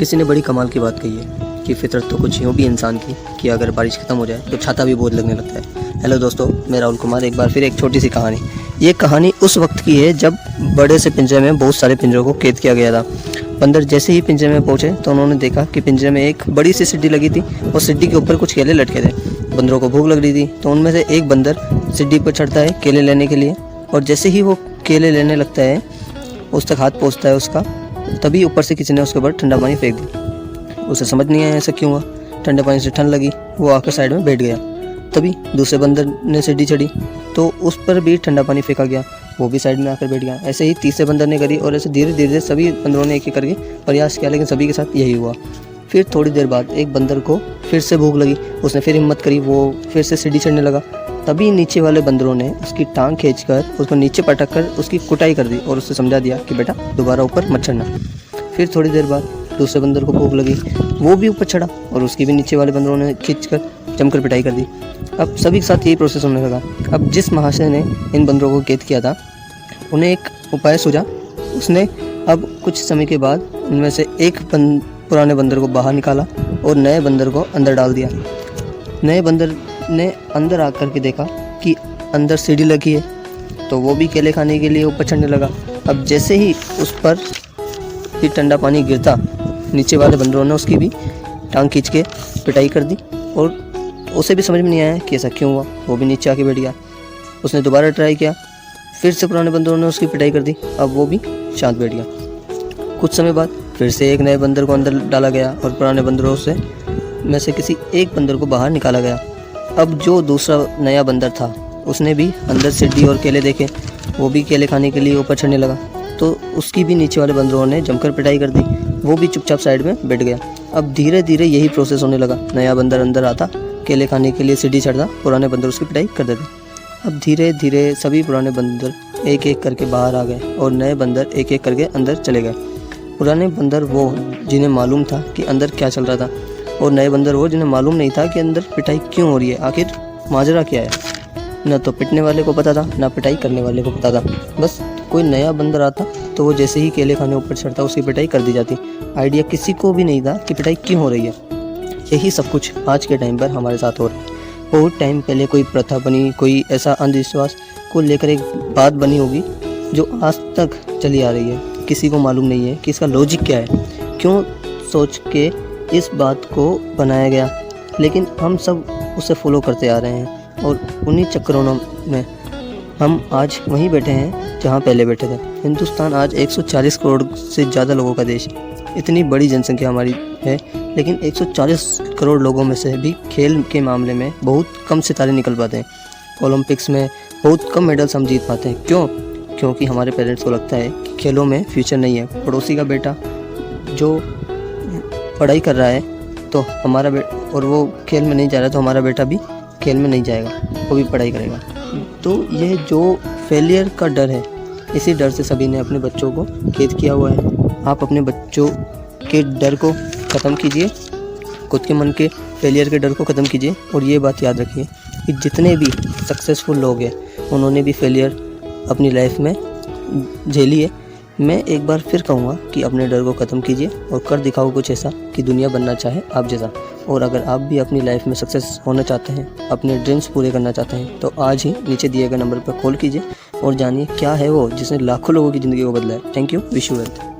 किसी ने बड़ी कमाल की बात कही है कि फितरत तो कुछ यूँ भी इंसान की कि अगर बारिश खत्म हो जाए तो छाता भी बोझ लगने लगता है। हेलो दोस्तों, मैं राहुल कुमार। एक बार फिर एक छोटी सी कहानी। ये कहानी उस वक्त की है जब बड़े से पिंजरे में बहुत सारे पिंजरों को कैद किया गया था। बंदर जैसे ही पिंजरे में पहुंचे तो उन्होंने देखा कि पिंजरे में एक बड़ी सी सीढ़ी लगी थी और सीढ़ी के ऊपर कुछ केले लटके थे। बंदरों को भूख लग रही थी तो उनमें से एक बंदर सीढ़ी पर चढ़ता है केले लेने के लिए, और जैसे ही वो केले लेने लगता है उस तक हाथ पहुँचता है उसका, तभी ऊपर से किसी ने उसके ऊपर ठंडा पानी फेंक दिया। उसे समझ नहीं आया ऐसा क्यों हुआ। ठंडे पानी से ठंड लगी, वो आकर साइड में बैठ गया। तभी दूसरे बंदर ने सीढ़ी चढ़ी तो उस पर भी ठंडा पानी फेंका गया, वो भी साइड में आकर बैठ गया। ऐसे ही तीसरे बंदर ने करी और ऐसे धीरे धीरे सभी बंदरों ने एक एक करके प्रयास किया, लेकिन सभी के साथ यही हुआ। फिर थोड़ी देर बाद एक बंदर को फिर से भूख लगी, उसने फिर हिम्मत करी, वो फिर से सीढ़ी चढ़ने लगा। तभी नीचे वाले बंदरों ने उसकी टांग खींचकर उसको नीचे पटक कर उसकी कुटाई कर दी और उससे समझा दिया कि बेटा दोबारा ऊपर मत चढ़ना। फिर थोड़ी देर बाद दूसरे बंदर को भूख लगी, वो भी ऊपर चढ़ा और उसकी भी नीचे वाले बंदरों ने खींचकर जमकर पिटाई कर दी। अब सभी के साथ यही प्रोसेस होने लगा। अब जिस महाशय ने इन बंदरों को कैद किया था उन्हें एक उपाय सूझा। उसने अब कुछ समय के बाद उनमें से एक पुराने बंदर को बाहर निकाला और नए बंदर को अंदर डाल दिया। नए बंदर ने अंदर आकर के देखा कि अंदर सीढ़ी लगी है, तो वो भी केले खाने के लिए ऊपर चढ़ने लगा। अब जैसे ही उस पर भी ठंडा पानी गिरता, नीचे वाले बंदरों ने उसकी भी टांग खींच के पिटाई कर दी और उसे भी समझ में नहीं आया कि ऐसा क्यों हुआ। वो भी नीचे आके बैठ गया। उसने दोबारा ट्राई किया, फिर से पुराने बंदरों ने उसकी पिटाई कर दी। अब वो भी शांत बैठ गया। कुछ समय बाद फिर से एक नए बंदर को अंदर डाला गया और पुराने बंदरों से में से किसी एक बंदर को बाहर निकाला गया। अब जो दूसरा नया बंदर था उसने भी अंदर सीढ़ी और केले देखे, वो भी केले खाने के लिए ऊपर चढ़ने लगा, तो उसकी भी नीचे वाले बंदरों ने जमकर पिटाई कर दी। वो भी चुपचाप साइड में बैठ गया। अब धीरे धीरे यही प्रोसेस होने लगा। नया बंदर अंदर आता, केले खाने के लिए सीढ़ी चढ़ता, पुराने बंदर उसकी पिटाई कर देते। अब धीरे धीरे सभी पुराने बंदर एक एक करके बाहर आ गए और नए बंदर एक एक करके अंदर चले गए। पुराने बंदर वो जिन्हें मालूम था कि अंदर क्या चल रहा था, और नए बंदर वो जिन्हें मालूम नहीं था कि अंदर पिटाई क्यों हो रही है, आखिर माजरा क्या है। न तो पिटने वाले को पता था, ना पिटाई करने वाले को पता था। बस कोई नया बंदर आता तो वो जैसे ही केले खाने ऊपर चढ़ता उसकी पिटाई कर दी जाती। आइडिया किसी को भी नहीं था कि पिटाई क्यों हो रही है। यही सब कुछ आज के टाइम पर हमारे साथ हो रहा है। बहुत टाइम पहले कोई प्रथा बनी, कोई ऐसा अंधविश्वास को लेकर एक बात बनी होगी जो आज तक चली आ रही है। किसी को मालूम नहीं है कि इसका लॉजिक क्या है, क्यों सोच के इस बात को बनाया गया, लेकिन हम सब उसे फॉलो करते आ रहे हैं और उन्हीं चक्करों में हम आज वहीं बैठे हैं जहाँ पहले बैठे थे। हिंदुस्तान आज 140 करोड़ से ज़्यादा लोगों का देश है। इतनी बड़ी जनसंख्या हमारी है, लेकिन 140 करोड़ लोगों में से भी खेल के मामले में बहुत कम सितारे निकल पाते हैं। ओलंपिक्स में बहुत कम मेडल्स हम जीत पाते हैं। क्यों? क्योंकि हमारे पेरेंट्स को लगता है कि खेलों में फ्यूचर नहीं है। पड़ोसी का बेटा जो पढ़ाई कर रहा है तो हमारा और वो खेल में नहीं जा रहा है तो हमारा बेटा भी खेल में नहीं जाएगा, वो भी पढ़ाई करेगा। तो यह जो फेलियर का डर है, इसी डर से सभी ने अपने बच्चों को कैद किया हुआ है। आप अपने बच्चों के डर को ख़त्म कीजिए, खुद के मन के फेलियर के डर को ख़त्म कीजिए, और ये बात याद रखिए कि जितने भी सक्सेसफुल लोग हैं उन्होंने भी फेलियर अपनी लाइफ में झेली है। मैं एक बार फिर कहूँगा कि अपने डर को ख़त्म कीजिए और कर दिखाओ कुछ ऐसा कि दुनिया बनना चाहे आप जैसा। और अगर आप भी अपनी लाइफ में सक्सेस होना चाहते हैं, अपने ड्रीम्स पूरे करना चाहते हैं, तो आज ही नीचे दिए गए नंबर पर कॉल कीजिए और जानिए क्या है वो जिसने लाखों लोगों की ज़िंदगी को बदला है। Thank you, wish you well.